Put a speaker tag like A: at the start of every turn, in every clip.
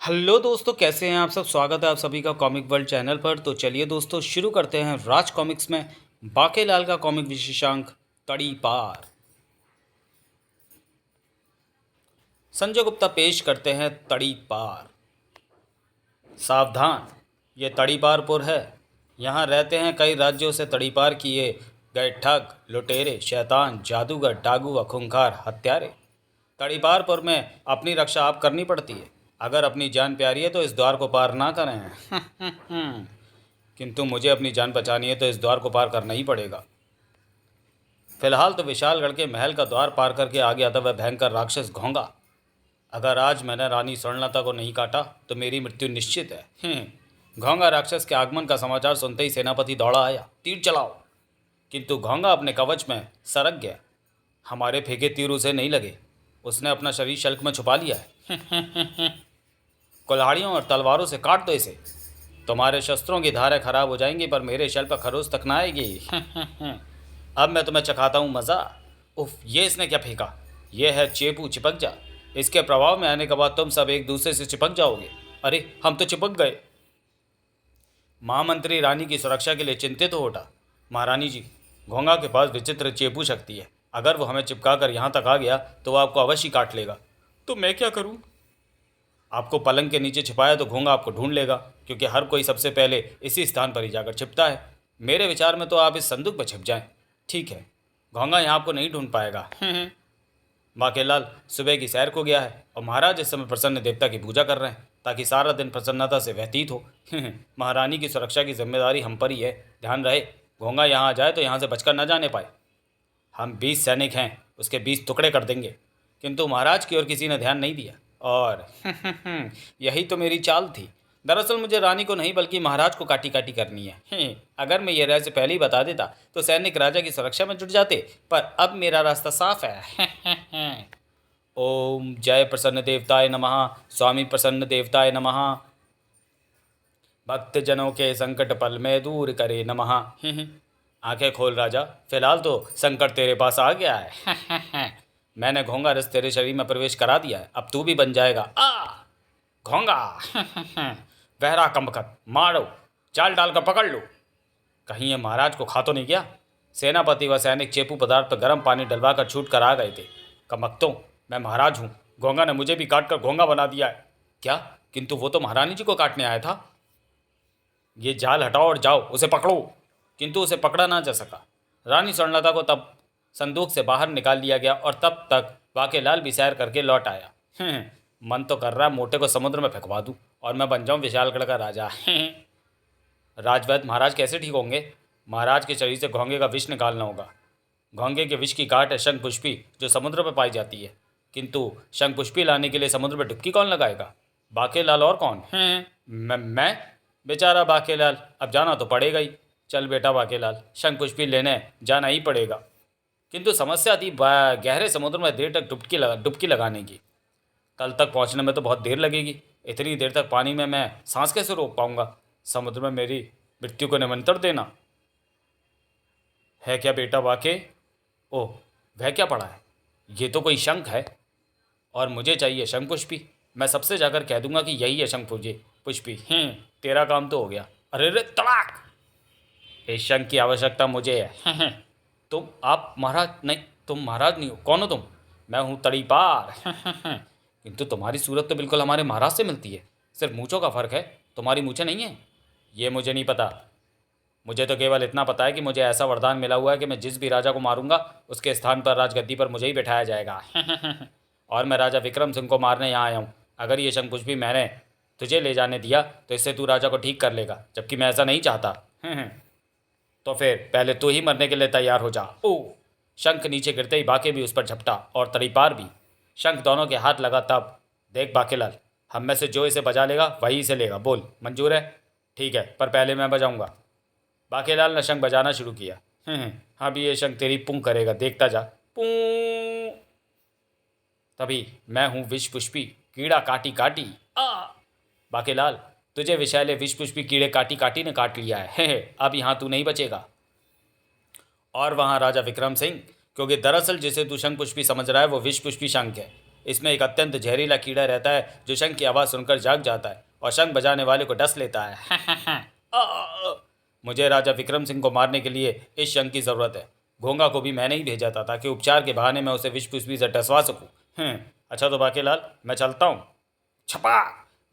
A: Hello दोस्तों, कैसे हैं आप सब। स्वागत है आप सभी का कॉमिक वर्ल्ड चैनल पर। तो चलिए दोस्तों, शुरू करते हैं राज कॉमिक्स में बाकेलाल का कॉमिक विशेषांक तड़ी पार। संजय गुप्ता पेश करते हैं तड़ी पार। सावधान, ये तड़ीपारपुर है। यहाँ रहते हैं कई राज्यों से तड़ीपार किए गए ठग, लुटेरे, शैतान, जादूगर, डाकू व खूंखार हत्यारे। तड़ीपारपुर में अपनी रक्षा आप करनी पड़ती है। अगर अपनी जान प्यारी है तो इस द्वार को पार ना करें। किंतु मुझे अपनी जान बचानी है तो इस द्वार को पार करना ही पड़ेगा। फिलहाल तो विशालगढ़ के महल का द्वार पार करके आ गया था वह भयंकर राक्षस घोंगा। अगर आज मैंने रानी स्वर्णलता को नहीं काटा तो मेरी मृत्यु निश्चित है। घोंगा राक्षस के आगमन का समाचार सुनते ही सेनापति दौड़ा आया, तीर चलाओ। किंतु घोंगा अपने कवच में सरक गया। हमारे फेंके तीर उसे नहीं लगे। उसने अपना शरीर शल्क में छुपा लिया है। कुल्हाड़ियों और तलवारों से काट दो इसे। तुम्हारे शस्त्रों की धारें खराब हो जाएंगी पर मेरे शल पर खरोच तक ना आएगी। अब मैं तुम्हें चखाता हूँ मज़ा। उफ, ये इसने क्या फेंका। ये है चेपू, चिपक जा। इसके प्रभाव में आने के बाद तुम सब एक दूसरे से चिपक जाओगे। अरे, हम तो चिपक गए। महामंत्री रानी की सुरक्षा के लिए चिंतित हो उठा। महारानी जी, घोंगा के पास विचित्र चेपू शक्ति है। अगर वो हमें चिपका कर यहाँ तक आ गया तो वो आपको अवश्य काट लेगा। तो मैं क्या करूँ। आपको पलंग के नीचे छिपाया तो घोंगा आपको ढूंढ लेगा, क्योंकि हर कोई सबसे पहले इसी स्थान पर ही जाकर छिपता है। मेरे विचार में तो आप इस संदूक पर छिप जाएं। ठीक है, घोंगा यहाँ आपको नहीं ढूंढ पाएगा। बाकेलाल सुबह की सैर को गया है और महाराज इस समय प्रसन्न देवता की पूजा कर रहे हैं ताकि सारा दिन प्रसन्नता से व्यतीत हो। महारानी की सुरक्षा की जिम्मेदारी हम पर ही है। ध्यान रहे, घोंगा यहाँ आ जाए तो यहाँ से बचकर न जाने पाए। हम 20 सैनिक हैं, उसके 20 टुकड़े कर देंगे। किंतु महाराज की ओर किसी ने ध्यान नहीं दिया और यही तो मेरी चाल थी। दरअसल मुझे रानी को नहीं बल्कि महाराज को काटी काटी करनी है। अगर मैं ये रहस्य पहले ही बता देता तो सैनिक राजा की सुरक्षा में जुट जाते, पर अब मेरा रास्ता साफ है। ओम जय प्रसन्न देवताय नमः। स्वामी प्रसन्न देवताय नमः। भक्त जनों के संकट पल में दूर करे नमः। आंखें खोल राजा, फिलहाल तो संकट तेरे पास आ गया है। मैंने घोंगा रस तेरे शरीर में प्रवेश करा दिया है, अब तू भी बन जाएगा। घोंगा। बहरा कमबख्त, मारो, चाल डालकर पकड़ लो। कहीं ये महाराज को खा तो नहीं गया। सेनापति व सैनिक चेपू पदार्थ पर गर्म पानी डलवाकर छूट कर आ गए थे। कमबख्तों, मैं महाराज हूँ। घोंगा ने मुझे भी काट कर घोंगा बना दिया है। क्या? किंतु वो तो महारानी जी को काटने आया था। ये जाल हटाओ और जाओ, उसे पकड़ो। किंतु उसे पकड़ा ना जा सका। रानी स्वर्णलता को तब संदूक से बाहर निकाल लिया गया और तब तक बाकेलाल भी सैर करके लौट आया। मन तो कर रहा है मोटे को समुद्र में फेंकवा दूं और मैं बन जाऊं विशालगढ़ का राजा। राजवैद्य महाराज कैसे ठीक होंगे? महाराज के शरीर से घोंगे का विष निकालना होगा। घोंगे के विष की काट है शंखपुष्पी, जो समुद्र पर पाई जाती है। किंतु शंखपुष्पी लाने के लिए समुद्र में डुबकी कौन लगाएगा? बाकेलाल और कौन? मैं? बेचारा बाकेलाल, अब जाना तो पड़ेगा ही। चल बेटा बाकेलाल, शंखपुष्पी लेने जाना ही पड़ेगा। किंतु समस्या थी गहरे समुद्र में देर तक डुबकी लगाने की। तल तक पहुंचने में तो बहुत देर लगेगी। इतनी देर तक पानी में मैं सांस कैसे रोक पाऊंगा? समुद्र में मेरी मृत्यु को निमंत्रण देना है क्या बेटा बाके? ओह, वह क्या पड़ा है? ये तो कोई शंख है और मुझे चाहिए शंख पुष्पी। मैं सबसे जाकर कह दूंगा कि यही है शंख पुष्पी। तेरा काम तो हो गया। अरे रे तड़ाक! इस शंख की आवश्यकता मुझे है। तुम? आप महाराज नहीं, तुम महाराज नहीं हो। कौन हो तुम? मैं हूँ तड़ीपार। किंतु तुम्हारी सूरत तो बिल्कुल हमारे महाराज से मिलती है, सिर्फ मूँछों का फर्क है। तुम्हारी मूँछें नहीं है। ये मुझे नहीं पता। मुझे तो केवल इतना पता है कि मुझे ऐसा वरदान मिला हुआ है कि मैं जिस भी राजा को मारूंगा उसके स्थान पर राजगद्दी पर मुझे ही बैठाया जाएगा। और मैं राजा विक्रम सिंह को मारने यहाँ आया हूँ। अगर ये शंखपुष्पी मैंने तुझे ले जाने दिया तो इससे तू राजा को ठीक कर लेगा, जबकि मैं ऐसा नहीं चाहता। तो फिर पहले तू ही मरने के लिए तैयार हो जा। ओ! शंख नीचे गिरते ही बाके भी उस पर झपटा और तड़ीपार भी। शंख दोनों के हाथ लगा तब। देख बाकेलाल, हम में से जो इसे बजा लेगा वही इसे लेगा। बोल, मंजूर है? ठीक है, पर पहले मैं बजाऊंगा। बाकेलाल ने शंख बजाना शुरू किया। हाँ भी ये शंख तेरी पुंग करेगा, देखता जा। पुंग! तभी मैं हूँ विष पुष्पी, कीड़ा काटी काटी। बाकेलाल, तुझे विषैले विष पुष्पी कीड़े काटी काटी ने काट लिया है। अब यहाँ तू नहीं बचेगा। और वहाँ राजा विक्रम सिंह, क्योंकि दरअसल जिसे तू शंख पुष्पी समझ रहा है वो विष पुष्पी शंख है। इसमें एक अत्यंत जहरीला कीड़ा रहता है जो शंख की आवाज़ सुनकर जाग जाता है और शंख बजाने वाले को डस लेता है। मुझे राजा विक्रम सिंह को मारने के लिए इस शंख की ज़रूरत है। घोंगा को भी मैंने ही भेजा था ताकि उपचार के बहाने मैं उसे विष पुष्पी से डसवा सकूँ। अच्छा तो बाकेलाल, मैं चलता हूँ। छपा!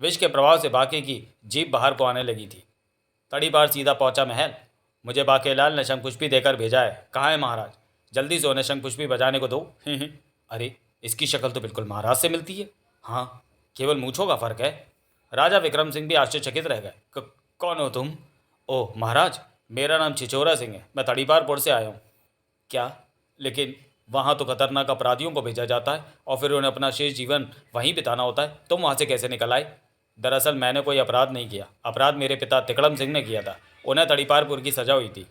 A: विष के प्रभाव से बाके की जीभ बाहर को आने लगी थी। तड़ीपार सीधा पहुंचा महल। मुझे बाकेलाल ने शंख पुष्पी देकर भेजा है। कहाँ है महाराज? जल्दी से उन्हें शंख पुष्पी बजाने को दो। अरे, इसकी शक्ल तो बिल्कुल महाराज से मिलती है। हाँ, केवल मूँछों का फर्क है। राजा विक्रम सिंह भी आश्चर्यचकित रह गए। कौन हो तुम? ओह महाराज, मेरा नाम छिछोरा सिंह है। मैं तड़ीपारपुर से आया हूँ। क्या? लेकिन वहाँ तो खतरनाक अपराधियों को भेजा जाता है और फिर उन्हें अपना शेष जीवन वहीं बिताना होता है। तुम वहाँ से कैसे निकल आए? दरअसल मैंने कोई अपराध नहीं किया। अपराध मेरे पिता तिकड़म सिंह ने किया था। उन्हें तड़ीपारपुर की सजा हुई थी।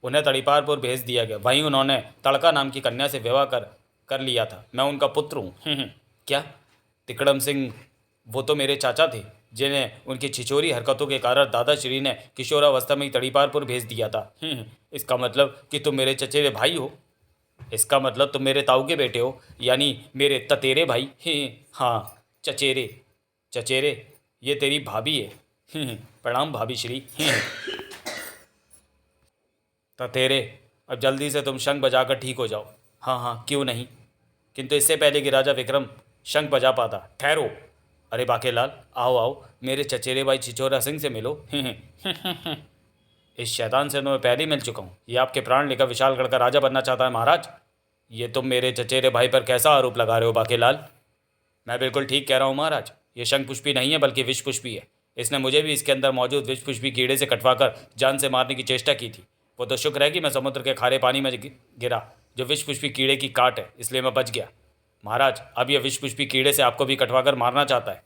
A: उन्हें तड़ीपारपुर भेज दिया गया। वहीं उन्होंने तड़का नाम की कन्या से विवाह कर लिया था। मैं उनका पुत्र हूँ। क्या? तिकड़म सिंह? वो तो मेरे चाचा थे जिन्हें उनकी छिछोरी हरकतों के कारण दादाश्री ने किशोरावस्था में ही तड़ीपारपुर भेज दिया था। इसका मतलब कि तुम मेरे चचेरे भाई हो। इसका मतलब तुम मेरे ताऊ के बेटे हो, यानी मेरे ततेरे भाई। हाँ, चचेरे। चचेरे, ये तेरी भाभी है। प्रणाम भाभी श्री। ततेरे, अब जल्दी से तुम शंख बजाकर ठीक हो जाओ। हाँ हाँ, क्यों नहीं, किंतु इससे पहले कि राजा विक्रम शंख बजा पाता। ठहरो। अरे बाकेलाल, आओ आओ, मेरे चचेरे भाई छिछोरा सिंह से मिलो। इस शैतान से तो मैं पहले ही मिल चुका हूँ। ये आपके प्राण लेकर विशालगढ़ का राजा बनना चाहता है महाराज। ये तुम मेरे चचेरे भाई पर कैसा आरोप लगा रहे हो बाकेलाल? मैं बिल्कुल ठीक कह रहा हूँ महाराज। ये शंख पुष्पी नहीं है बल्कि विष पुष्पी है। इसने मुझे भी इसके अंदर मौजूद विष पुष्पी कीड़े से कटवाकर जान से मारने की चेष्टा की थी। वो तो शुक्र है कि मैं समुद्र के खारे पानी में गिरा जो विष पुष्पी कीड़े की काट है, इसलिए मैं बच गया। महाराज, अब यह विष पुष्पी कीड़े से आपको भी कटवाकर मारना चाहता है।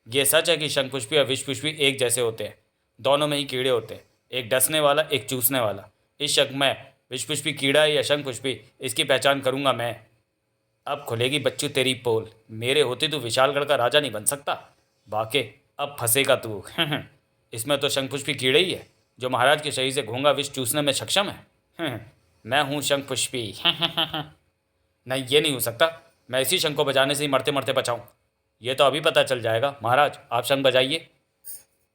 A: ये सच है कि शंख पुष्पी और विष पुष्पी एक जैसे होते हैं। दोनों में ही कीड़े होते हैं, एक डसने वाला, एक चूसने वाला। इस शंख में विष पुष्पी कीड़ा है या शंख पुष्पी, इसकी पहचान करूंगा मैं। अब खुलेगी बच्चू तेरी पोल। मेरे होते तू विशालगढ़ का राजा नहीं बन सकता। बाके, अब फंसेगा तू। इसमें तो शंख पुष्पी कीड़े ही है जो महाराज के शरीर से घोंगा विष चूसने में सक्षम है। मैं हूँ शंख पुष्पी। नहीं, ये नहीं हो सकता। मैं इसी शंख को बजाने से ही मरते मरते बचाऊं। ये तो अभी पता चल जाएगा। महाराज, आप शंख बजाइए,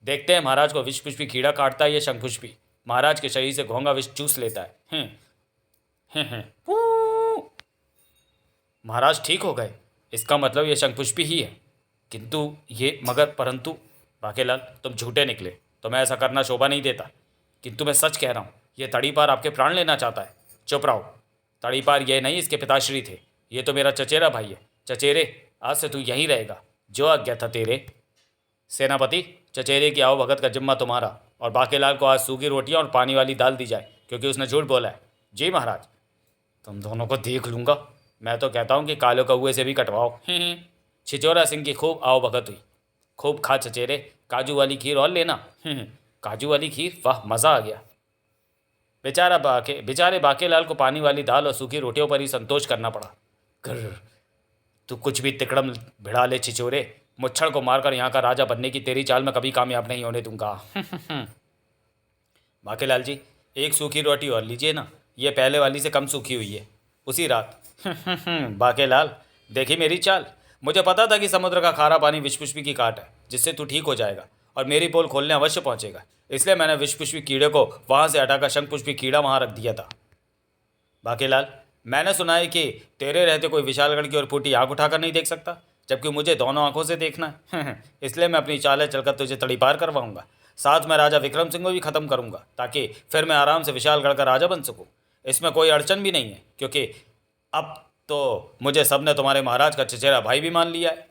A: देखते हैं महाराज को विष पुष्पी कीड़ा काटता है या शंख पुष्पी महाराज के शरीर से घोंगा विष चूस लेता है। महाराज ठीक हो गए। इसका मतलब ये शंख पुष्पी ही है। किंतु ये परंतु बाकेलाल, तुम झूठे निकले। तुम्हें ऐसा करना शोभा नहीं देता। किंतु मैं सच कह रहा हूँ, ये तड़ीपार आपके प्राण लेना चाहता है। चुप रहो। तड़ीपार ये नहीं, इसके पिताश्री थे। ये तो मेरा चचेरा भाई है। चचेरे, आज से तू यहीं रहेगा। जो आज्ञा था तेरे। सेनापति, चचेरे की आओ भगत का जिम्मा तुम्हारा। और बाकेलाल को आज सूखी रोटियां और पानी वाली दाल दी जाए क्योंकि उसने झूठ बोला है। जी महाराज। तुम दोनों को देख लूँगा। मैं तो कहता हूँ कि कालो कौए से भी कटवाओ। छिछोरा सिंह की खूब आओ भगत हुई। खूब खा चचेरे। काजू वाली खीर और लेना। काजू वाली खीर, वाह, मज़ा आ गया। बेचारे बाकेलाल को पानी वाली दाल और सूखी रोटियों पर ही संतोष करना पड़ा। तू कुछ भी तिकड़म भिड़ा ले छिछोरे, मुच्छड़ को मारकर यहाँ का राजा बनने की तेरी चाल में कभी कामयाब नहीं होने दूंगा। बाकेलाल जी, एक सूखी रोटी और लीजिए ना। ये पहले वाली से कम सूखी हुई है, उसी रात। बाकेलाल, देखी मेरी चाल। मुझे पता था कि समुद्र का खारा पानी विष पुष्पी की काट है जिससे तू ठीक हो जाएगा और मेरी पोल खोलने अवश्य पहुंचेगा। इसलिए मैंने विष पुष्पी कीड़े को वहाँ से हटाकर शंख पुष्पी कीड़ा वहाँ रख दिया था। बाकेलाल, मैंने सुना है कि तेरे रहते कोई विशालगढ़ की ओर फूटी आँख उठाकर नहीं देख सकता, जबकि मुझे दोनों आंखों से देखना है। इसलिए मैं अपनी चालें चलकर तुझे तड़ीपार करवाऊंगा। साथ में राजा विक्रम सिंह को भी ख़त्म करूंगा ताकि फिर मैं आराम से विशालगढ़ का राजा बन सकूं। इसमें कोई अड़चन भी नहीं है क्योंकि अब तो मुझे सबने तुम्हारे महाराज का चचेरा भाई भी मान लिया है।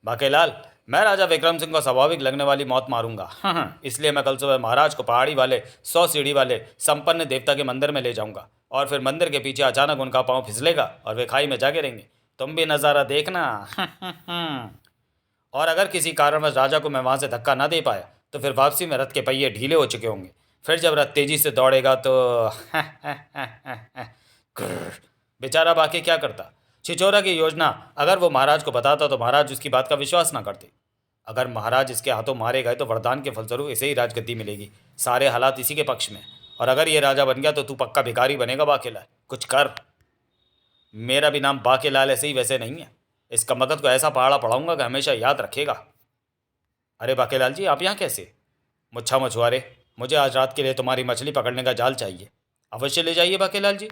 A: बाकेलाल, मैं राजा विक्रम सिंह को स्वाभाविक लगने वाली मौत मारूंगा। इसलिए मैं कल सुबह महाराज को पहाड़ी वाले 100 सीढ़ी वाले संपन्न देवता के मंदिर में ले जाऊंगा और फिर मंदिर के पीछे अचानक उनका पाँव फिसलेगा और वे खाई में जागे रहेंगे। तुम भी नज़ारा देखना। और अगर किसी कारणवश राजा को मैं वहाँ से धक्का ना दे पाया तो फिर वापसी में रथ के पहिए ढीले हो चुके होंगे। फिर जब रथ तेजी से दौड़ेगा तो बेचारा बाकी क्या करता। छिछोरा की योजना अगर वो महाराज को बताता तो महाराज उसकी बात का विश्वास ना करते। अगर महाराज इसके हाथों मारे गए तो वरदान के फलस्वरूप इसे ही राजगद्दी मिलेगी। सारे हालात इसी के पक्ष में। और अगर ये राजा बन गया तो तू पक्का भिखारी बनेगा बाकेलाल। कुछ कर। मेरा भी नाम बाकेलाल ऐसे ही वैसे नहीं है। इसका मगध को ऐसा पहाड़ा पढ़ाऊंगा कि हमेशा याद रखेगा। अरे बाकेलाल जी, आप यहाँ कैसे? मुच्छा मछुआरे, मुझे आज रात के लिए तुम्हारी मछली पकड़ने का जाल चाहिए। अवश्य ले जाइए बाकेलाल जी।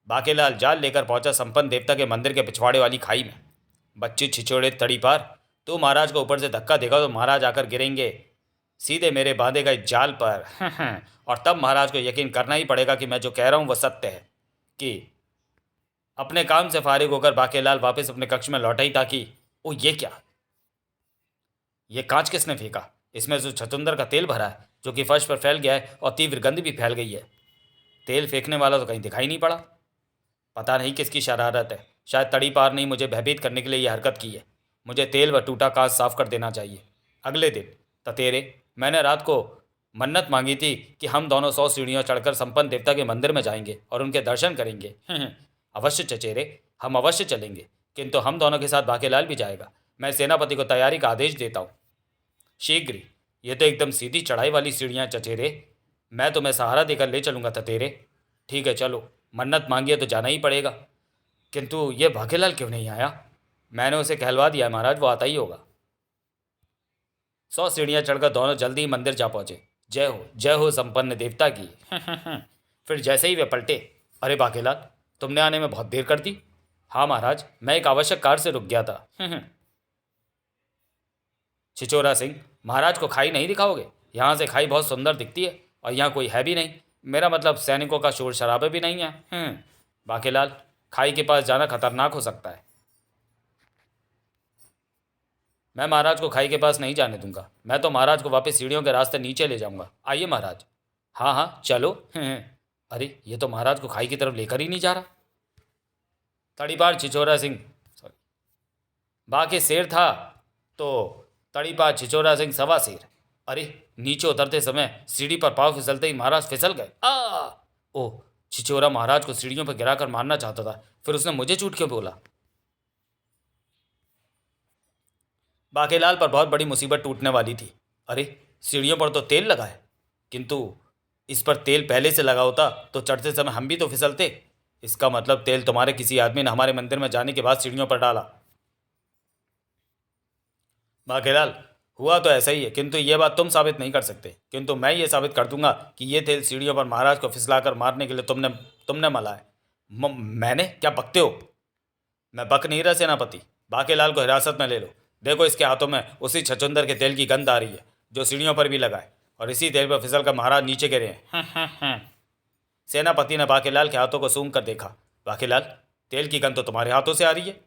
A: बाकेलाल जाल लेकर पहुंचा संपन्न देवता के मंदिर के पिछवाड़े वाली खाई में। बच्ची छिछोड़े तड़ी पार, तू महाराज को ऊपर से धक्का देगा तो महाराज आकर गिरेंगे सीधे मेरे बांधे गए जाल पर। और तब महाराज को यकीन करना ही पड़ेगा कि मैं जो कह रहा हूँ वह सत्य है। कि अपने काम से फारिग होकर बाकेलाल वापस अपने कक्ष में लौटा ही था कि ओ ये क्या, ये कांच किसने फेंका? इसमें जो छचुंदर का तेल भरा है जो कि फर्श पर फैल गया है और तीव्र गंध भी फैल गई है। तेल फेंकने वाला तो कहीं दिखाई नहीं पड़ा। पता नहीं किसकी शरारत है। शायद तड़ी पार नहीं मुझे भयभीत करने के लिए यह हरकत की है। मुझे तेल व टूटा कांच साफ कर देना चाहिए। अगले दिन ततेरे, मैंने रात को मन्नत मांगी थी कि हम दोनों 100 सीढ़ियों चढ़कर संपन्न देवता के मंदिर में जाएंगे और उनके दर्शन करेंगे। अवश्य चचेरे, हम अवश्य चलेंगे, किंतु हम दोनों के साथ बाकेलाल भी जाएगा। मैं सेनापति को तैयारी का आदेश देता हूँ। शीघ्र ही। ये तो एकदम सीधी चढ़ाई वाली सीढ़ियाँ चचेरे। मैं तुम्हें सहारा देकर ले चलूँगा ततेरे। ठीक है चलो, मन्नत मांगी है तो जाना ही पड़ेगा। किंतु ये बाकेलाल क्यों नहीं आया? मैंने उसे कहलवा दिया महाराज, वो आता ही होगा। 100 सीढ़ियाँ चढ़कर दोनों जल्दी ही मंदिर जा पहुंचे। जय हो संपन्न देवता की। फिर जैसे ही वे पलटे, अरे बाकेलाल, तुमने आने में बहुत देर कर दी। हाँ महाराज, मैं एक आवश्यक कार्य से रुक गया था। छिचोरा सिंह, महाराज को खाई नहीं दिखाओगे? यहाँ से खाई बहुत सुंदर दिखती है और यहाँ कोई है भी नहीं। मेरा मतलब सैनिकों का शोर शराबे भी नहीं है। बाकेलाल, खाई के पास जाना खतरनाक हो सकता है। मैं महाराज को खाई के पास नहीं जाने दूंगा। मैं तो महाराज को वापस सीढ़ियों के रास्ते नीचे ले जाऊंगा। आइए महाराज। हाँ हाँ चलो। अरे ये तो महाराज को खाई की तरफ लेकर ही नहीं जा रहा। तड़ीपार छिचोरा सिंह, सॉरी, बाकी शेर था तो तड़ीपार छिचोरा सिंह सवा शेर। अरे नीचे उतरते समय सीढ़ी पर पाँव फिसलते ही महाराज फिसल गए। ओह, छिचोरा महाराज को सीढ़ियों पर गिराकर मारना चाहता था, फिर उसने मुझे झूठ क्यों बोला? बाकेलाल पर बहुत बड़ी मुसीबत टूटने वाली थी। अरे सीढ़ियों पर तो तेल लगा है, किंतु इस पर तेल पहले से लगा होता तो चढ़ते समय हम भी तो फिसलते। इसका मतलब तेल तुम्हारे किसी आदमी ने हमारे मंदिर में जाने के बाद सीढ़ियों पर डाला। बाकेलाल, हुआ तो ऐसा ही है, किंतु ये बात तुम साबित नहीं कर सकते। किंतु मैं ये साबित कर दूंगा कि ये तेल सीढ़ियों पर महाराज को फिसलाकर मारने के लिए तुमने मला है। मैंने? क्या बकते हो? मैं बक नहीं रहा सेनापति। बाकेलाल को हिरासत में ले लो। देखो इसके हाथों में उसी छचुंदर के तेल की गंध आ रही है जो सीढ़ियों पर भी लगा है, और इसी तेल पर फिसल कर महाराज नीचे गिरे हैं। सेनापति ने बाकेलाल के हाथों को सूंघ कर देखा। बाकेलाल, तेल की गंध तो तुम्हारे हाथों से आ रही है।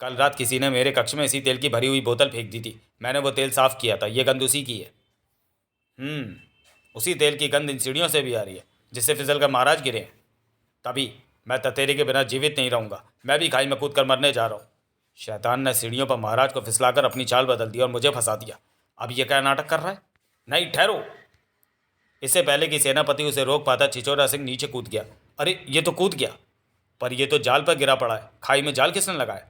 A: कल रात किसी ने मेरे कक्ष में इसी तेल की भरी हुई बोतल फेंक दी थी। मैंने वो तेल साफ किया था। ये गंध उसी की है। उसी तेल की गंध इन सीढ़ियों से भी आ रही है जिससे फिसल कर महाराज गिरे हैं। तभी मैं ततेरे के बिना जीवित नहीं रहूँगा। मैं भी खाई में कूद कर मरने जा रहा हूँ। शैतान ने सीढ़ियों पर महाराज को फिसलाकर अपनी चाल बदल दी और मुझे फंसा दिया। अब ये क्या नाटक कर रहा है? नहीं, ठहरो। इससे पहले कि सेनापति उसे रोक पाता, छिचोरा सिंह नीचे कूद गया। अरे ये तो कूद गया, पर ये तो जाल पर गिरा पड़ा है। खाई में जाल किसने लगाया?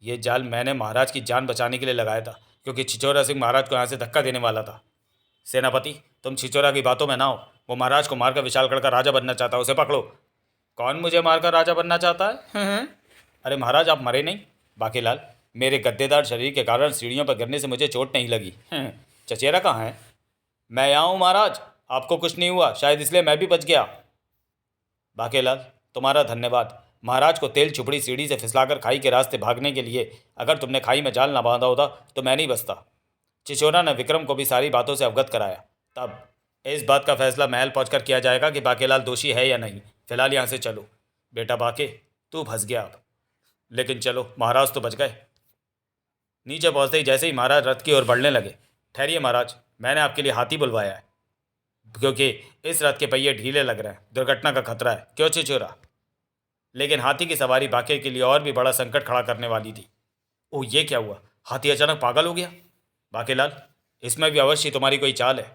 A: ये जाल मैंने महाराज की जान बचाने के लिए लगाया था, क्योंकि छिचोरा सिंह महाराज को यहाँ से धक्का देने वाला था। सेनापति, तुम छिचोरा की बातों में ना हो। वो महाराज को मारकर विशालगढ़ का राजा बनना चाहता है। उसे पकड़ो। कौन मुझे मारकर राजा बनना चाहता है? अरे महाराज, आप मरे नहीं। बाकेलाल, मेरे गद्देदार शरीर के कारण सीढ़ियों पर गिरने से मुझे चोट नहीं लगी। चचेरा कहाँ है? मैं यहाँ हूँ महाराज। आपको कुछ नहीं हुआ, शायद इसलिए मैं भी बच गया। बाकेलाल, तुम्हारा धन्यवाद। महाराज को तेल छुपड़ी सीढ़ी से फिसलाकर खाई के रास्ते भागने के लिए अगर तुमने खाई में जाल ना बांधा होता तो मैं नहीं बचता। छिचोरा ने विक्रम को भी सारी बातों से अवगत कराया। तब इस बात का फैसला महल पहुंचकर किया जाएगा कि बाकेलाल दोषी है या नहीं। फिलहाल यहाँ से चलो। बेटा बाके, तू फंस गया अब, लेकिन चलो, महाराज तो बच गए। नीचे पहुँचते ही जैसे ही महाराज रथ की ओर बढ़ने लगे, ठहरिए महाराज, मैंने आपके लिए हाथी बुलवाया है, क्योंकि इस रथ के पहिए ढीले लग रहे हैं। दुर्घटना का खतरा है। क्यों छिचोरा? लेकिन हाथी की सवारी बाके के लिए और भी बड़ा संकट खड़ा करने वाली थी। ओह, ये क्या हुआ? हाथी अचानक पागल हो गया? बाकेलाल, इसमें भी अवश्य तुम्हारी कोई चाल है।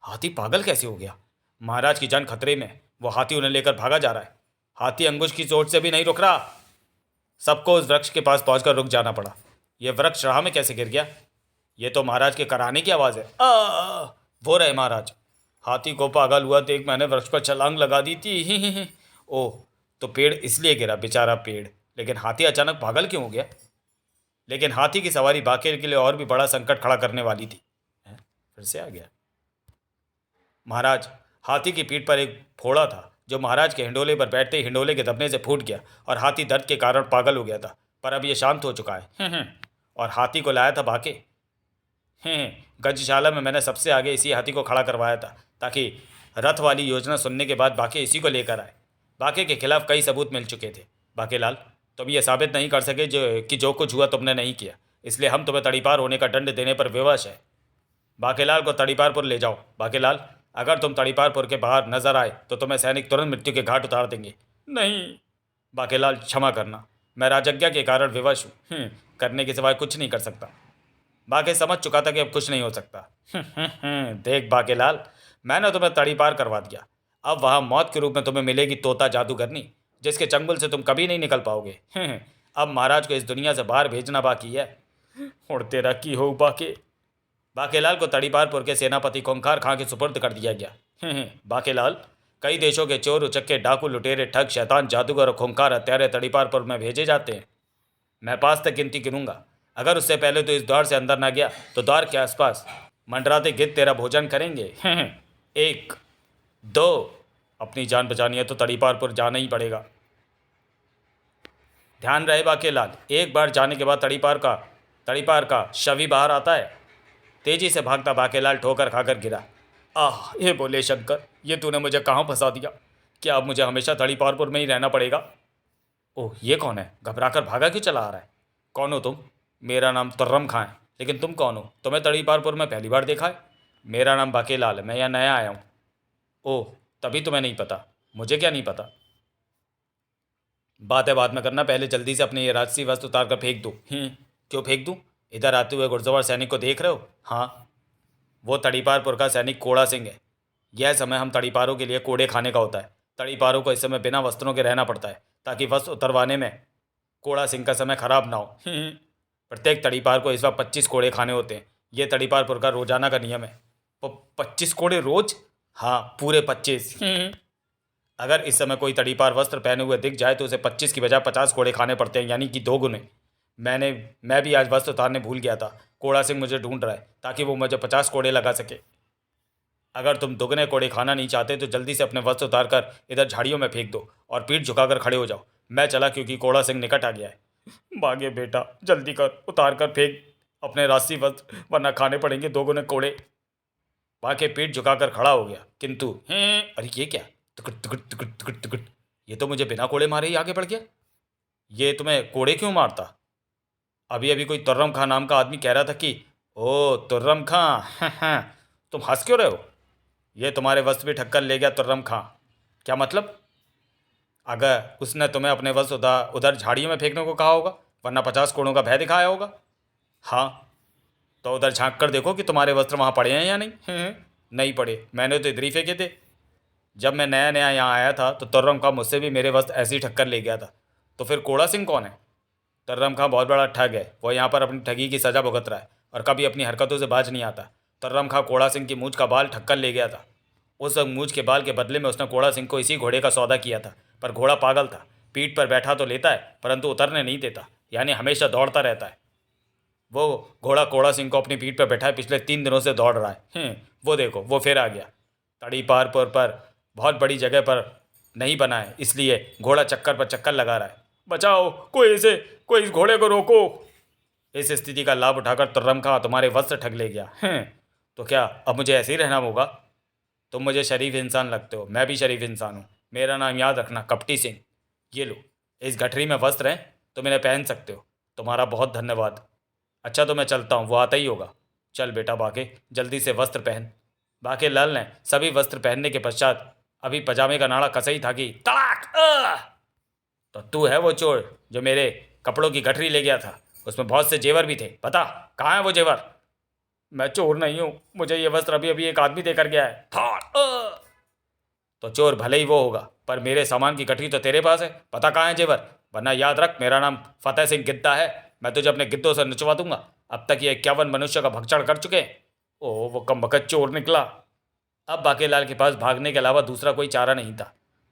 A: हाथी पागल कैसे हो गया? महाराज की जान खतरे में, वो हाथी उन्हें लेकर भागा जा रहा है। हाथी अंगुश की चोट से भी नहीं रुक रहा। सबको उस वृक्ष के पास पहुंचकर रुक जाना पड़ा। यह वृक्ष राह में कैसे गिर गया? ये तो महाराज के कराने की आवाज़ है। वो रहे महाराज। हाथी को पागल हुआ देख मैंने वृक्ष पर छलांग लगा दी थी। ओह, तो पेड़ इसलिए गिरा, बेचारा पेड़। लेकिन हाथी अचानक पागल क्यों हो गया? लेकिन हाथी की सवारी बाकी के लिए और भी बड़ा संकट खड़ा करने वाली थी। फिर से आ गया। महाराज, हाथी की पीठ पर एक फोड़ा था जो महाराज के हिंडोले पर बैठते ही हिंडोले के दबने से फूट गया और हाथी दर्द के कारण पागल हो गया था। पर अब यह शांत हो चुका है। और हाथी को लाया था बाके। गजशाला में मैंने सबसे आगे इसी हाथी को खड़ा करवाया था ताकि रथ वाली योजना सुनने के बाद बाके इसी को लेकर आए। बाके के खिलाफ कई सबूत मिल चुके थे। बाकेलाल, तुम ये साबित नहीं कर सके जो कुछ हुआ तुमने नहीं किया, इसलिए हम तुम्हें तड़ीपार होने का दंड देने पर विवश है। बाकेलाल को तड़ीपारपुर ले जाओ। बाकेलाल, अगर तुम तड़ीपारपुर के बाहर नजर आए तो तुम्हें सैनिक तुरंत मृत्यु के घाट उतार देंगे। नहीं बाकेलाल, क्षमा करना, मैं राजज्ञा के कारण विवश हूँ। करने के सिवाय कुछ नहीं कर सकता। बाके समझ चुका था कि अब कुछ नहीं हो सकता। देख बाकेलाल, मैंने तुम्हें तड़ीपार करवा दिया। अब वहाँ मौत के रूप में तुम्हें मिलेगी तोता जादूगरनी, जिसके चंगुल से तुम कभी नहीं निकल पाओगे। अब महाराज को इस दुनिया से बाहर भेजना बाकी है। और तेरा की हो बाके। बाकेलाल को तड़ीपारपुर के सेनापति खोंखार खां के सुपुर्द कर दिया गया। बाकेलाल, कई देशों के चोर उचक्के डाकू लुटेरे ठग शैतान जादूगर और खूंखार हत्यारे तड़ीपारपुर में भेजे जाते हैं। मैं 5 तक गिनती गिनूंगा। अगर उससे पहले तो इस द्वार से अंदर ना गया तो द्वार के आसपास मंडराते गिद्ध तेरा भोजन करेंगे। 1 2। अपनी जान बचानी है तो तड़ीपारपुर जाना ही पड़ेगा। ध्यान रहे बाकेलाल, एक बार जाने के बाद तड़ीपार का शव ही बाहर आता है। तेजी से भागता बाकेलाल ठोकर खाकर गिरा। आह, ये बोले शंकर, ये तूने मुझे कहाँ फंसा दिया? क्या अब मुझे हमेशा तड़ीपारपुर में ही रहना पड़ेगा? ओह, ये कौन है? घबराकर भागा क्यों चला आ रहा है? कौन हो तुम? मेरा नाम तुर्रम खां है। लेकिन तुम कौन हो? तुम्हें तड़ीपारपुर में पहली बार देखा है। मेरा नाम बाकेलाल है, मैं यहाँ नया आया हूँ। ओह, तभी तुम्हें नहीं पता। मुझे क्या नहीं पता? बातें बाद में करना, पहले जल्दी से अपने ये राजसी वस्त्र उतार कर फेंक दो। क्यों फेंक दूँ? इधर आते हुए घुड़सवार सैनिक को देख रहे हो? हाँ, वो तड़ीपारपुर का सैनिक कोड़ा सिंह है। यह समय हम तड़ीपारों के लिए कोड़े खाने का होता है। तड़ीपारों को इस समय बिना वस्त्रों के रहना पड़ता है ताकि वस्त्र उतरवाने में कोड़ा सिंह का समय खराब ना हो। प्रत्येक तड़ीपार को इस वक्त 25 कोड़े खाने होते हैं। ये तड़ीपारपुर का रोजाना का नियम है। 25 कोड़े रोज? हाँ, पूरे 25। अगर इस समय कोई तड़ीपार वस्त्र पहने हुए दिख जाए तो उसे 25 की बजाय 50 कोड़े खाने पड़ते हैं, यानी कि 2 गुने। मैं भी आज वस्त्र उतारने भूल गया था। कोड़ा सिंह मुझे ढूंढ रहा है ताकि वो मुझे 50 कोड़े लगा सके। अगर तुम दुगने कोड़े खाना नहीं चाहते तो जल्दी से अपने वस्त्र उतार कर इधर झाड़ियों में फेंक दो और पीठ झुकाकर खड़े हो जाओ। मैं चला क्योंकि कोड़ा सिंह निकट आ गया है। भागे बेटा, जल्दी कर, उतार कर फेंक अपने राशि वस्त्र, वरना खाने पड़ेंगे 2 गुने कोड़े। बाके पीठ झुकाकर खड़ा हो गया, किंतु अरे ये क्या? तुकट तुकट तुकट तुकट तुकट, ये तो मुझे बिना कोड़े मारे ही आगे बढ़ गया। ये तुम्हें कोड़े क्यों मारता? अभी अभी कोई तुर्रम खां नाम का आदमी कह रहा था कि ओ तुर्रम खां, तुम हंस क्यों रहे हो? ये तुम्हारे वस्त्र भी ठक्कर ले गया तुर्रम खां। क्या मतलब? अगर उसने तुम्हें अपने वस्त्र उधर झाड़ियों में फेंकने को कहा होगा, वरना 50 कोड़ों का भय दिखाया होगा। हाँ, तो उधर झांक कर देखो कि तुम्हारे वस्त्र वहाँ पड़े हैं या नहीं। नहीं पड़े, मैंने तो इधर ही फेंके थे। जब मैं नया नया यहाँ आया था तो तुर्रम खां मुझसे भी मेरे वस्त्र ऐसे ही ठक्कर ले गया था। तो फिर कोड़ा सिंह कौन है? तुर्रम खां बहुत बड़ा ठग है। वो यहाँ पर अपनी ठगी की सज़ा भुगत रहा है और कभी अपनी हरकतों से बाज नहीं आता। तुर्रम खां कोड़ा सिंह की मूछ का बाल ठक्कर ले गया था। उस मूछ के बाल के बदले में उसने कोड़ा सिंह को इसी घोड़े का सौदा किया था। पर घोड़ा पागल था, पीठ पर बैठा तो लेता है परंतु उतरने नहीं देता, यानी हमेशा दौड़ता रहता है। वो घोड़ा कोड़ा सिंह को अपनी पीठ पर बैठा है, पिछले 3 दिनों से दौड़ रहा है। वो देखो, वो फिर आ गया। तड़ीपारपुर पर बहुत बड़ी जगह पर नहीं बना है, इसलिए घोड़ा चक्कर पर चक्कर लगा रहा है। बचाओ, कोई इस घोड़े को रोको। इस स्थिति का लाभ उठाकर तुर्रम खां तुम्हारे वस्त्र ठग ले गया। तो क्या अब मुझे ऐसे ही रहना होगा? तुम मुझे शरीफ इंसान लगते हो, मैं भी शरीफ इंसान हूँ। मेरा नाम याद रखना, कपटी सिंह। ये लो, इस गठरी में वस्त्र हैं, तुम इन्हें पहन सकते हो। तुम्हारा बहुत धन्यवाद। अच्छा, तो मैं चलता हूँ, वो आता ही होगा। चल बेटा बाके, जल्दी से वस्त्र पहन। बाके लाल ने सभी वस्त्र पहनने के पश्चात अभी पजामे का नाड़ा कसा ही था कि तड़ाक! तो तू है वो चोर जो मेरे कपड़ों की गठरी ले गया था? उसमें बहुत से जेवर भी थे, बता कहाँ है वो जेवर? मैं चोर नहीं हूँ, मुझे ये वस्त्र अभी अभी एक आदमी देकर गया है। तो चोर भले ही वो होगा, पर मेरे सामान की गठरी तो तेरे पास है, पता कहाँ है जेवर? वरना याद रख, मेरा नाम फतेह सिंह गिद्दा है। मैं तुझे अपने गिद्धों से नचवा दूंगा। अब तक ये 51 मनुष्य का भक्षण कर चुके हैं। ओह, वो कमबख्त चोर निकला। अब बाकेलाल के पास भागने के अलावा दूसरा कोई चारा नहीं था।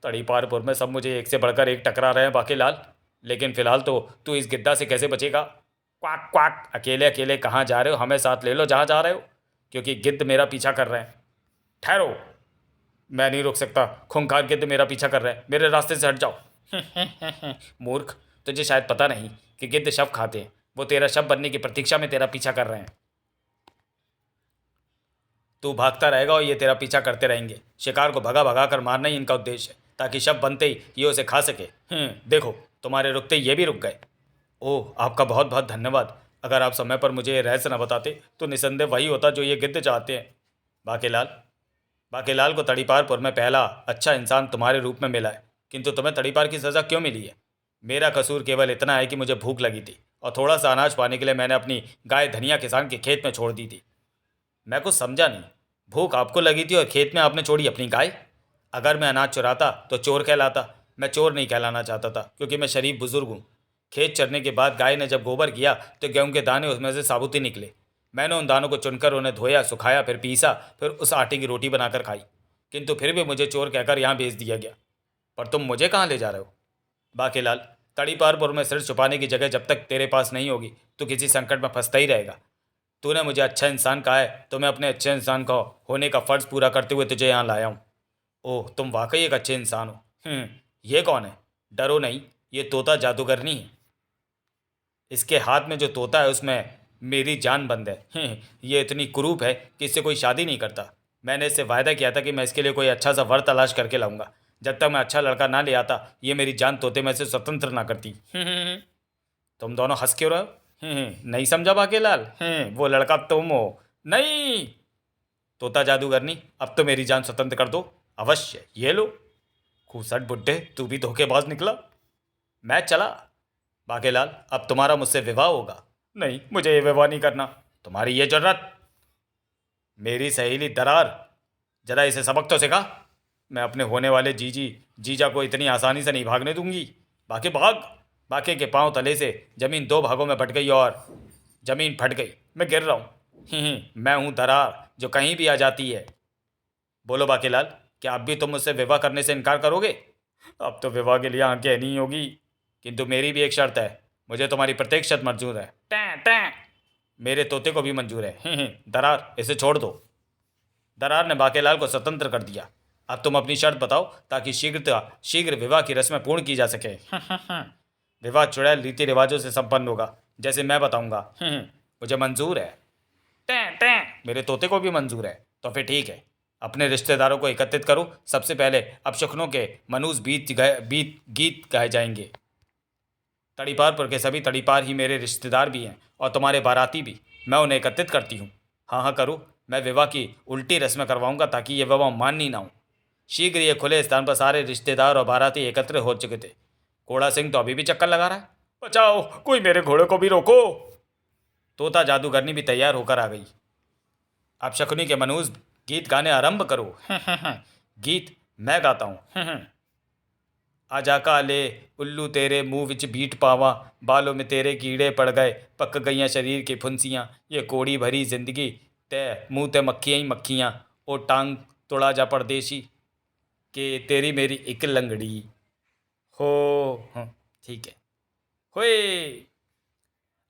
A: तड़ीपारपुर में सब मुझे एक से बढ़कर एक टकरा रहे हैं बाकेलाल, लेकिन फिलहाल तो तू इस गिद्दा से कैसे बचेगा? क्वाक क्वाक, अकेले अकेले कहाँ जा रहे हो? हमें साथ ले लो जहाँ जा रहे हो, क्योंकि गिद्ध मेरा पीछा कर रहे हैं। ठहरो, मैं नहीं रुक सकता। खूंखार गिद्ध मेरा पीछा कर रहे हैं, मेरे रास्ते से हट जाओ। मूर्ख, तुझे शायद पता नहीं कि गिद्ध शव खाते हैं। वो तेरा शव बनने की प्रतीक्षा में तेरा पीछा कर रहे हैं। तू भागता रहेगा और ये तेरा पीछा करते रहेंगे। शिकार को भगा भगा कर मारना ही इनका उद्देश्य है, ताकि शव बनते ही ये उसे खा सके। देखो, तुम्हारे रुकते ये भी रुक गए। ओह, आपका बहुत बहुत धन्यवाद। अगर आप समय पर मुझे ये रहस्य न बताते तो निसंदेह वही होता जो ये गिद्ध चाहते हैं। बाकेलाल, बाकेलाल को तड़ीपारपुर में पहला अच्छा इंसान तुम्हारे रूप में मिला है, किंतु तुम्हें तड़ीपार की सज़ा क्यों मिली है? मेरा कसूर केवल इतना है कि मुझे भूख लगी थी और थोड़ा सा अनाज पाने के लिए मैंने अपनी गाय धनिया किसान के खेत में छोड़ दी थी। मैं कुछ समझा नहीं। भूख आपको लगी थी और खेत में आपने छोड़ी अपनी गाय? अगर मैं अनाज चुराता तो चोर कहलाता। मैं चोर नहीं कहलाना चाहता था, क्योंकि मैं शरीफ बुजुर्ग हूँ। खेत चरने के बाद गाय ने जब गोबर किया तो गेहूं के दाने उसमें से साबुत ही निकले। मैंने उन दानों को चुनकर उन्हें धोया, सुखाया, फिर पीसा, फिर उस आटे की रोटी बनाकर खाई। किंतु फिर भी मुझे चोर कहकर यहाँ भेज दिया गया। पर तुम मुझे कहाँ ले जा रहे हो? बाकेलाल, तड़ीपारपुर में सिर छुपाने की जगह जब तक तेरे पास नहीं होगी तो किसी संकट में फंसता ही रहेगा। तूने मुझे अच्छा इंसान कहा है, तो मैं अपने अच्छे इंसान का होने का फ़र्ज़ पूरा करते हुए तुझे यहाँ लाया हूँ। ओह, तुम वाकई एक अच्छे इंसान हो। ये कौन है? डरो नहीं, ये तोता जादूगरनी है। इसके हाथ में जो तोता है उसमें मेरी जान बंद है। ये इतनी कुरूप है कि इससे कोई शादी नहीं करता। मैंने इससे वायदा किया था कि मैं इसके लिए कोई अच्छा सा वर तलाश करके लाऊंगा। जब तक मैं अच्छा लड़का ना ले आता ये मेरी जान तोते में से स्वतंत्र ना करती। तुम दोनों हंस क्यों रहे हो? नहीं समझा बाकेलाल? वो लड़का तुम हो। नहीं, तोता जादूगरनी, अब तो मेरी जान स्वतंत्र कर दो। अवश्य, ये लो। खूसट बुड्ढे, तू भी धोखेबाज निकला। मैं चला। बाकेलाल, अब तुम्हारा मुझसे विवाह होगा। नहीं, मुझे ये विवाह नहीं करना। तुम्हारी ये जरूरत? मेरी सहेली दरार, जरा इसे सबक तो सिखा। मैं अपने होने वाले जीजा को इतनी आसानी से नहीं भागने दूंगी। बाकी भाग। बाकी के पांव तले से जमीन दो भागों में बट गई और जमीन फट गई। मैं गिर रहा हूँ। मैं हूँ दरार जो कहीं भी आ जाती है। बोलो बाकेलाल, क्या अब भी तुम मुझसे विवाह करने से इनकार करोगे? अब तो विवाह के लिए आंखें नहीं होगी, किंतु मेरी भी एक शर्त है। मुझे तुम्हारी प्रत्येक शर्त मंजूर है। Time time. मेरे तोते को भी मंजूर है। दरार, इसे छोड़ दो। दरार ने बाकेलाल को स्वतंत्र कर दिया। अब तुम अपनी शर्त बताओ, ताकि शीघ्र विवाह की रस्में पूर्ण की जा सके। विवाह चुड़ैल रीति रिवाजों से संपन्न होगा, जैसे मैं बताऊंगा। मुझे मंजूर है। Time time. मेरे तोते को भी मंजूर है। तो फिर ठीक है, अपने रिश्तेदारों को एकत्रित करो। सबसे पहले अपशकुनों के मनुष्य बीत गीत गाए जाएंगे। तड़ीपारपुर के सभी तड़ीपार ही मेरे रिश्तेदार भी हैं और तुम्हारे बाराती भी। मैं उन्हें एकत्रित करती हूँ। हाँ हाँ करो। मैं विवाह की उल्टी रस्में करवाऊंगा ताकि ये विवाह मान्य ना हो। शीघ्र ये खुले स्थान पर सारे रिश्तेदार और बाराती एकत्र हो चुके थे। घोड़ा सिंह तो अभी भी चक्कर लगा रहा है। बचाओ, कोई मेरे घोड़े को भी रोको। तोता जादूगरनी भी तैयार होकर आ गई। अब शकुनी के मनुष्य गीत गाने आरंभ करो। गीत मैं गाता हूँ। आजा काले उल्लू तेरे मुंह विच बीट पावा, बालों में तेरे कीड़े पड़ गए, पक गईयां शरीर की फुंसियाँ, ये कोड़ी भरी जिंदगी तय मुँह ते मक्खियाँ ही मक्खियाँ, ओ टांग तोड़ा जा परदेसी के तेरी मेरी एक लंगड़ी हो। ठीक है, होए।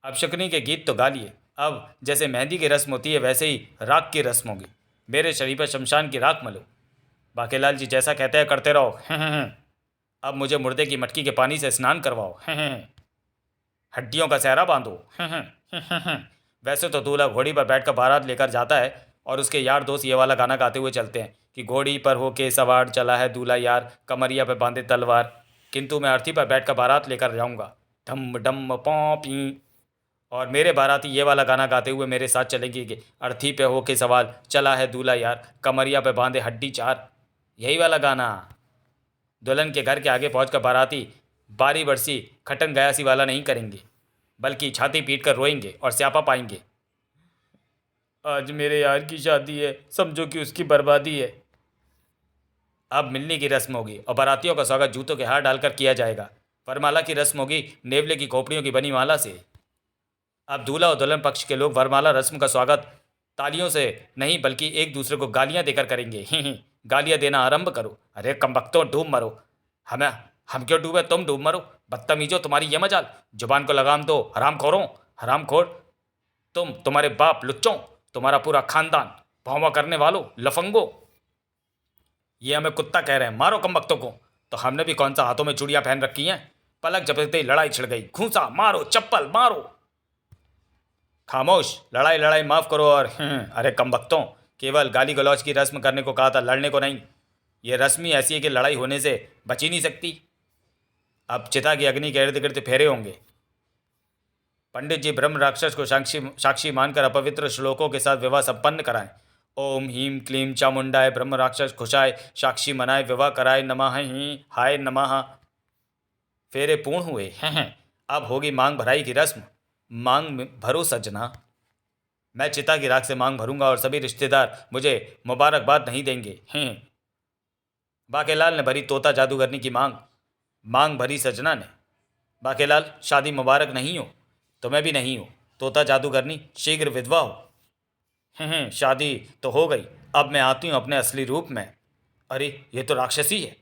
A: अब शकुनी के गीत तो गा लिए। अब जैसे मेहंदी की रस्म होती है वैसे ही राख की रस्म होगी। मेरे शरीर पर शमशान की राख मलो। बाकेलाल जी जैसा कहते हैं करते रहो। अब मुझे मुर्दे की मटकी के पानी से स्नान करवाओ। हड्डियों का सहरा बांधो। वैसे तो दूल्हा घोड़ी पर बैठकर बारात लेकर जाता है और उसके यार दोस्त ये वाला गाना गाते हुए चलते हैं कि घोड़ी पर होके सवार चला है दूल्हा यार, कमरिया पे बांधे तलवार। किंतु मैं अर्थी पर बैठकर बारात लेकर जाऊंगा। डम डम पॉपी। और मेरे बाराती ये वाला गाना गाते हुए मेरे साथ चलेंगे कि अर्थी पे होके सवाल चला है दूल्हा यार, कमरिया पे बांधे हड्डी चार। यही वाला गाना। दुल्हन के घर के आगे पहुंचकर बाराती बारी बरसी खटन गयासी वाला नहीं करेंगे, बल्कि छाती पीट कर रोएंगे और स्यापा पाएंगे। आज मेरे यार की शादी है, समझो कि उसकी बर्बादी है। अब मिलने की रस्म होगी और बारातियों का स्वागत जूतों के हार डालकर किया जाएगा। वरमाला की रस्म होगी नेवले की खोपड़ियों की बनी माला से। अब दूल्हा और दुल्हन पक्ष के लोग वरमाला रस्म का स्वागत तालियों से नहीं बल्कि एक दूसरे को गालियां देकर करेंगे। गालियां देना आरंभ करो। अरे कमबख्तों, डूब मरो। हमें हम क्यों डूबे, तुम डूब मरो। बदतमीजो, तुम्हारी ये मजाल। जुबान को लगाम दो हरामखोरों। हरामखोर तुम्हारे बाप लुच्चों, तुम्हारा पूरा खानदान, भौवा करने वालों, लफंगो। ये हमें कुत्ता कह रहे हैं, मारो कमबख्तों को। तो हमने भी कौन सा हाथों में चूड़ियां पहन रखी हैं। पलक झपकते ही लड़ाई छिड़ गई। घूंसा मारो, चप्पल मारो। खामोश, लड़ाई लड़ाई माफ करो और अरे कमबख्तों, केवल गाली गलौज की रस्म करने को कहा था, लड़ने को नहीं। ये रस्म ही ऐसी है कि लड़ाई होने से बच ही नहीं सकती। अब चिता की अग्नि के इर्द गिर्द फेरे होंगे। पंडित जी ब्रह्म राक्षस को साक्षी मानकर अपवित्र श्लोकों के साथ विवाह संपन्न कराएं। ओम हीम क्लीम चामुंडाय ब्रह्म राक्षस खुशाय साक्षी मनाए विवाह कराए नमः ही हाय नमः। फेरे पूर्ण हुए हैं। अब होगी मांग भराई की रस्म। मांग भरो सजना। मैं चिता की राख से मांग भरूंगा और सभी रिश्तेदार मुझे मुबारकबाद नहीं देंगे। बाकेलाल ने भरी तोता जादूगरनी की मांग। मांग भरी सजना ने। बाकेलाल, शादी मुबारक नहीं हो, तुम्हें भी नहीं हो। तोता जादूगरनी, शीघ्र विधवा हो। शादी तो हो गई, अब मैं आती हूँ अपने असली रूप में। अरे ये तो राक्षसी है।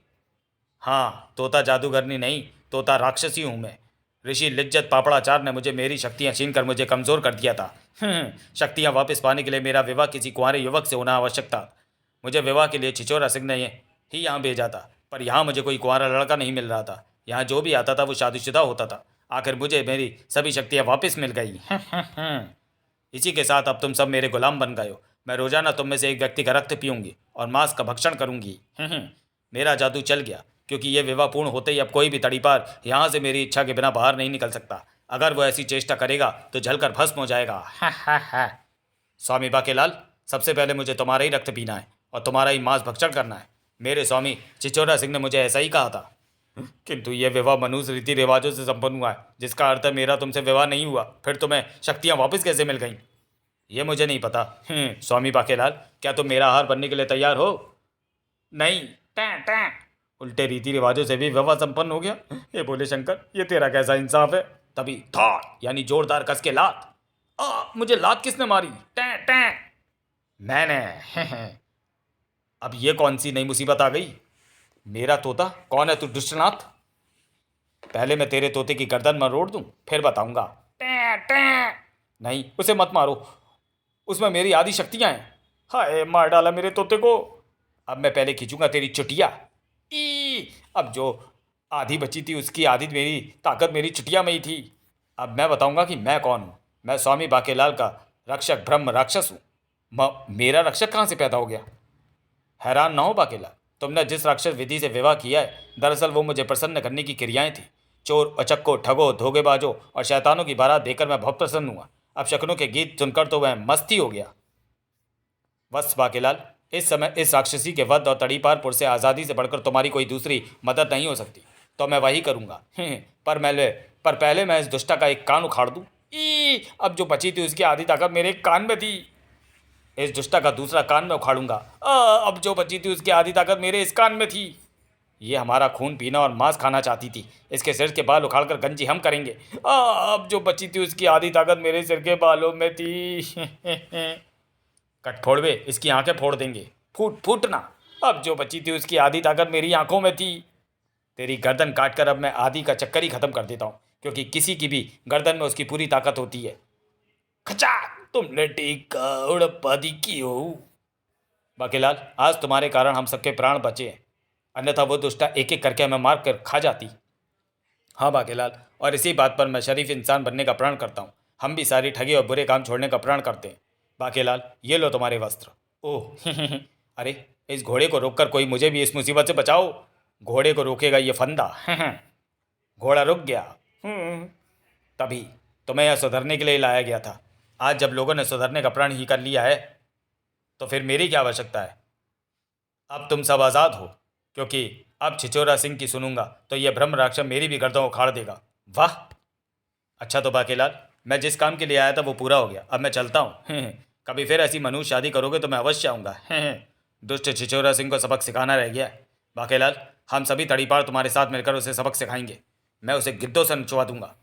A: हाँ, तोता जादूगरनी नहीं, तोता राक्षसी हूँ मैं। ऋषि लिज्जत पापड़ाचार ने मुझे मेरी शक्तियाँ छीन कर मुझे कमज़ोर कर दिया था। शक्तियाँ वापस पाने के लिए मेरा विवाह किसी कुंवारे युवक से होना आवश्यक था। मुझे विवाह के लिए छिछोरा सिंह ने ही यहाँ भेजा था, पर यहाँ मुझे कोई कुंवारा लड़का नहीं मिल रहा था। यहाँ जो भी आता था वो शादीशुदा होता था। आखिर मुझे मेरी सभी शक्तियाँ वापस मिल गई। इसी के साथ अब तुम सब मेरे गुलाम बन गए हो। मैं रोजाना तुम में से एक व्यक्ति का रक्त पीऊंगी और मांस का भक्षण करूंगी। मेरा जादू चल गया, क्योंकि यह विवाह पूर्ण होते ही अब कोई भी तड़ीपार यहाँ से मेरी इच्छा के बिना बाहर नहीं निकल सकता। अगर वो ऐसी चेष्टा करेगा तो जलकर भस्म हो जाएगा। स्वामी बाकेलाल, सबसे पहले मुझे तुम्हारा ही रक्त पीना है और तुम्हारा ही मांस भक्षण करना है। मेरे स्वामी चिचोरा सिंह ने मुझे ऐसा ही कहा था। किंतु यह विवाह मनुष्य रीति रिवाजों से संपन्न हुआ है, जिसका अर्थ है मेरा तुमसे विवाह नहीं हुआ। फिर तुम्हें शक्तियाँ वापस कैसे मिल गईं? ये मुझे नहीं पता। स्वामी बाकेलाल, क्या तुम मेरा आहार बनने के लिए तैयार हो? नहीं। Time time. उल्टे रीति रिवाजों से भी विवाह संपन्न हो गया। ये बोले शंकर, ये तेरा कैसा इंसाफ है? तभी था यानी जोरदार कस के लात। मुझे लात किसने मारी? Time time. मैंने। अब ये कौन सी नई मुसीबत आ गई? मेरा तोता कौन है तू दुष्टनाथ? पहले मैं तेरे तोते की गर्दन मरोड़ दूं, फिर बताऊंगा। Time time. नहीं, उसे मत मारो, उसमें मेरी आधी शक्तियां हैं। हाय, मार डाला मेरे तोते को। अब मैं पहले खींचूंगा तेरी चुटिया। अब जो आधी बची थी उसकी आधी मेरी ताकत मेरी चुटिया में ही थी। अब मैं बताऊंगा कि मैं कौन हूँ। मैं स्वामी बाकेलाल का रक्षक ब्रह्म राक्षस हूँ। मेरा रक्षक कहाँ से पैदा हो गया? हैरान ना हो बाकेलाल, तुमने जिस राक्षस विधि से विवाह किया है, दरअसल वो मुझे प्रसन्न करने की क्रियाएं थी। चोर, अचक्को, ठगों, धोखेबाजों और शैतानों की बारात देकर मैं बहुत प्रसन्न हुआ। अब शकुनों के गीत सुनकर तो मैं मस्ती हो गया। बस बाकेलाल, इस समय इस राक्षसी के वध और तड़ीपारपुर से आज़ादी से बढ़कर तुम्हारी कोई दूसरी मदद नहीं हो सकती, तो मैं वही करूँगा। पर पहले मैं इस दुष्टा का एक कान उखाड़ दूँ। अब जो बची थी उसकी आधी ताकत मेरे एक कान में थी। इस दुष्टा का दूसरा कान में उखाड़ूंगा। अब जो बची थी उसकी आधी ताकत मेरे इस कान में थी। ये हमारा खून पीना और मांस खाना चाहती थी। इसके सिर के बाल उखाड़कर गंजी हम करेंगे। अब जो बची थी उसकी आधी ताकत मेरे सिर के बालों में थी। कटफोड़वे, इसकी आंखें फोड़ देंगे। फूटना। अब जो बची थी उसकी आधी ताकत मेरी आंखों में थी। तेरी गर्दन काटकर अब मैं आधी का चक्कर ही खत्म कर देता हूँ, क्योंकि किसी की भी गर्दन में उसकी पूरी ताकत होती है। खचा, तुमने टीका उड़पादी की हो। बाकेलाल, आज तुम्हारे कारण हम सबके प्राण बचे हैं, अन्यथा वो दुष्टा एक एक करके हमें मार कर खा जाती। हाँ बाकेलाल, और इसी बात पर मैं शरीफ इंसान बनने का प्रण करता हूँ। हम भी सारी ठगी और बुरे काम छोड़ने का प्रण करते हैं। बाकेलाल, ये लो तुम्हारे वस्त्र। ओह अरे, इस घोड़े को रोककर कोई मुझे भी इस मुसीबत से बचाओ। घोड़े को रोकेगा ये फंदा। घोड़ा रुक गया। तभी तुम्हें यह सुधरने के लिए लाया गया था। आज जब लोगों ने सुधरने का प्रण ही कर लिया है, तो फिर मेरी क्या आवश्यकता है? अब तुम सब आज़ाद हो, क्योंकि अब छिचोरा सिंह की सुनूंगा तो यह ब्रह्म राक्षस मेरी भी गर्दन उखाड़ देगा। वाह! अच्छा तो बाकेलाल, मैं जिस काम के लिए आया था वो पूरा हो गया। अब मैं चलता हूँ। कभी फिर ऐसी मनुष्य शादी करोगे तो मैं अवश्य आऊँगा। दुष्ट छिचोरा सिंह को सबक सिखाना रह गया है। बाकेलाल, हम सभी तड़ीपार तुम्हारे साथ मिलकर उसे सबक सिखाएंगे। मैं उसे गिद्धों से नचवा दूंगा।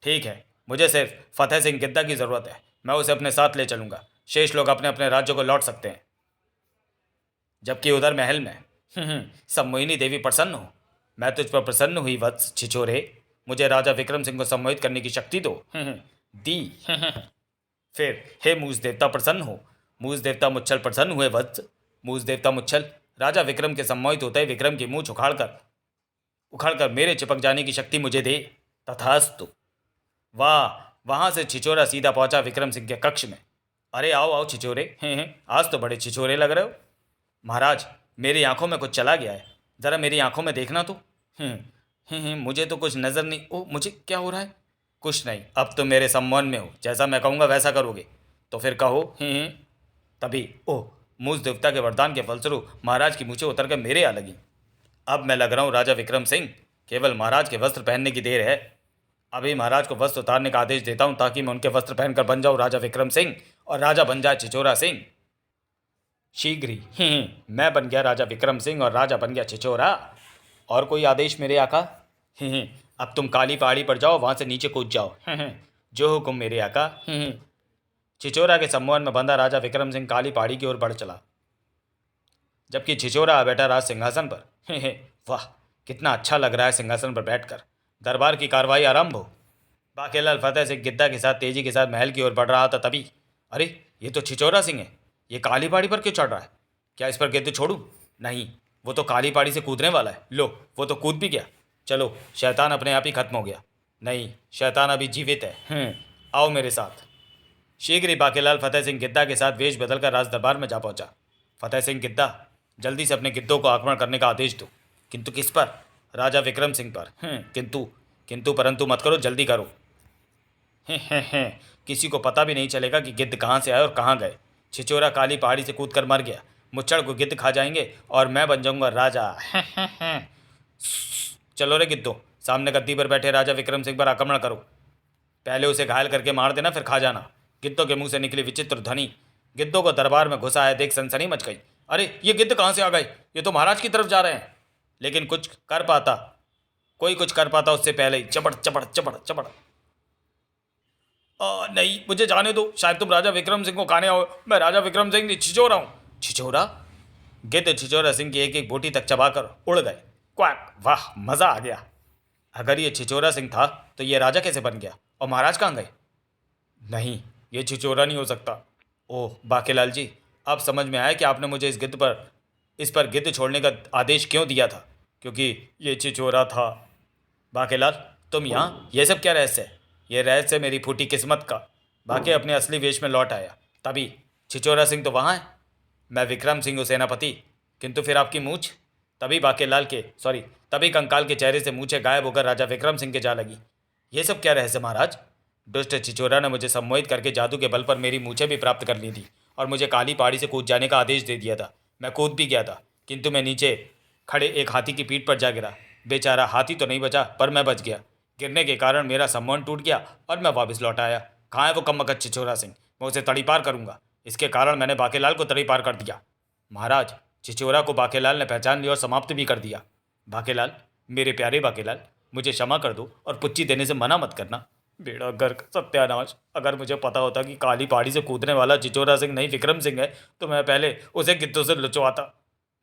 A: ठीक है, मुझे सिर्फ फतेह सिंह गिद्दा की ज़रूरत है। मैं उसे अपने साथ ले चलूँगा। शेष लोग अपने अपने राज्यों को लौट सकते हैं। जबकि उधर महल में सम्मोहिनी देवी प्रसन्न हो। मैं तुझ पर प्रसन्न हुई वत्स छिछोरे। मुझे राजा विक्रम सिंह को सम्मोहित करने की शक्ति दो। दी। फिर हे मूस देवता प्रसन्न हो। मूस देवता मुच्छल प्रसन्न हुए वत्स। मूस देवता मुच्छल, राजा विक्रम के सम्मोहित होते ही विक्रम की मूछ उखाड़कर मेरे चिपक जाने की शक्ति मुझे दे। तथास्तु। वाह। वहां से छिछोरा सीधा पहुंचा विक्रम सिंह के कक्ष में। अरे आओ आओ छिछोरे, आज तो बड़े छिछोरे लग रहे हो। महाराज, मेरी आंखों में कुछ चला गया है, जरा मेरी आंखों में देखना तो। मुझे तो कुछ नजर नहीं। ओ, मुझे क्या हो रहा है? कुछ नहीं, अब तुम मेरे सम्मान में हो, जैसा मैं कहूँगा वैसा करोगे। तो फिर कहो। तभी ओह, मूस देवता के वरदान के फलस्वरूप महाराज की मूछें उतर कर मेरे आ लगी। अब मैं लग रहा हूँ राजा विक्रम सिंह। केवल महाराज के वस्त्र पहनने की देर है। अभी महाराज को वस्त्र उतारने का आदेश देता हूँ, ताकि मैं उनके वस्त्र पहनकर बन जाऊँ राजा विक्रम सिंह और राजा बन जाए छिछोरा सिंह। शीघ्र ही मैं बन गया राजा विक्रम सिंह और राजा बन गया छिछोरा। और कोई आदेश मेरे आका? अब तुम काली पहाड़ी पर जाओ, वहां से नीचे कूद जाओ। जो हुक्म मेरे आका। छिछोरा के सम्मान में बंधा राजा विक्रम सिंह काली पहाड़ी की ओर बढ़ चला, जबकि छिछोरा बैठा राज सिंहासन पर। वाह, कितना अच्छा लग रहा है सिंहासन पर बैठकर। दरबार की कार्रवाई आरंभ हो। बाकेलाल फतेह सिंह गिद्दा के साथ तेजी के साथ महल की ओर बढ़ रहा था। तभी अरे, ये तो छिछोरा सिंह है। ये काली पहाड़ी पर क्यों चढ़ रहा है? क्या इस पर गिद्ध छोड़ूं? नहीं, वो तो काली पहाड़ी से कूदने वाला है। लो, वो तो कूद भी गया। चलो, शैतान अपने आप ही खत्म हो गया। नहीं, शैतान अभी जीवित है। आओ मेरे साथ। शीघ्र ही बाकेलाल फतेह सिंह गिद्दा के साथ वेश बदलकर राज दरबार में जा पहुंचा। फतेह सिंह गिद्दा, जल्दी से अपने गिद्धों को आक्रमण करने का आदेश दो। किंतु किस पर? राजा विक्रम सिंह पर। किंतु परंतु मत करो, जल्दी करो। किसी को पता भी नहीं चलेगा कि गिद्ध कहाँ से आए और कहाँ गए। छिछोरा काली पहाड़ी से कूदकर मर गया। मुच्छड़ को गिद्ध खा जाएंगे और मैं बन जाऊंगा राजा। चलो रे गिद्धों, सामने गद्दी पर बैठे राजा विक्रम सिंह पर आक्रमण करो। पहले उसे घायल करके मार देना, फिर खा जाना। गिद्धों के मुंह से निकली विचित्र ध्वनि गिद्धों को दरबार में घुसा है देख सनसनी मच गई। अरे, ये गिद्ध कहाँ से आ गए? ये तो महाराज की तरफ जा रहे हैं। लेकिन कुछ कर पाता उससे पहले ही चपड़ चपड़ चपड़ चपड़। नहीं, मुझे जाने दो। शायद तुम राजा विक्रम सिंह को खाने आओ। मैं राजा विक्रम सिंह छिछोरा हूँ। छिछोरा? गिद्ध छिछोरा सिंह की एक एक बोटी तक चबाकर उड़ गए। क्वाक! वाह, मज़ा आ गया। अगर ये छिछोरा सिंह था तो ये राजा कैसे बन गया? और महाराज कहाँ गए? नहीं, ये छिछोरा नहीं हो सकता। ओह बाकेलाल जी, अब समझ में आया कि आपने मुझे इस पर गिद्ध छोड़ने का आदेश क्यों दिया था, क्योंकि ये छिछोरा था। बाकेलाल, तुम यहाँ? यह सब क्या रहस्य है? यह रहस्य मेरी फूटी किस्मत का। बाकी अपने असली वेश में लौट आया। तभी छिछोरा सिंह तो वहाँ है। मैं विक्रम सिंह सेनापति। किंतु फिर आपकी मूछ? तभी कंकाल के चेहरे से मूछें गायब होकर राजा विक्रम सिंह के जा लगी। ये सब क्या रहस्य महाराज? दुष्ट छिछोरा ने मुझे सम्मोहित करके जादू के बल पर मेरी मूछें भी प्राप्त कर ली थी और मुझे काली पहाड़ी से कूद जाने का आदेश दे दिया था। मैं कूद भी गया था, किंतु मैं नीचे खड़े एक हाथी की पीठ पर जा गिरा। बेचारा हाथी तो नहीं बचा, पर मैं बच गया। गिरने के कारण मेरा सम्मान टूट गया और मैं वापस लौट आया। कहाँ है वो कमबख्त छिछोरा सिंह? मैं उसे तड़ी पार करूंगा। इसके कारण मैंने बाकेलाल को तड़ी पार कर दिया। महाराज, छिछोरा को बाकेलाल ने पहचान लिया और समाप्त भी कर दिया। बाकेलाल, मेरे प्यारे बाकेलाल, मुझे क्षमा कर दो और पुच्ची देने से मना मत करना। बेड़ा गर्क, सत्यानाश! अगर मुझे पता होता कि काली पहाड़ी से कूदने वाला छिछोरा सिंह नहीं विक्रम सिंह है, तो मैं पहले उसे गिद्धों से लुचवाता।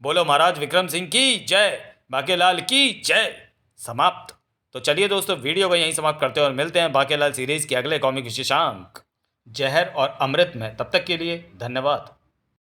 A: बोलो महाराज विक्रम सिंह की जय, बाकेलाल की जय। समाप्त। तो चलिए दोस्तों, वीडियो को यहीं समाप्त करते हैं और मिलते हैं बाकेलाल सीरीज के अगले कॉमिक विशेषांक जहर और अमृत में। तब तक के लिए धन्यवाद।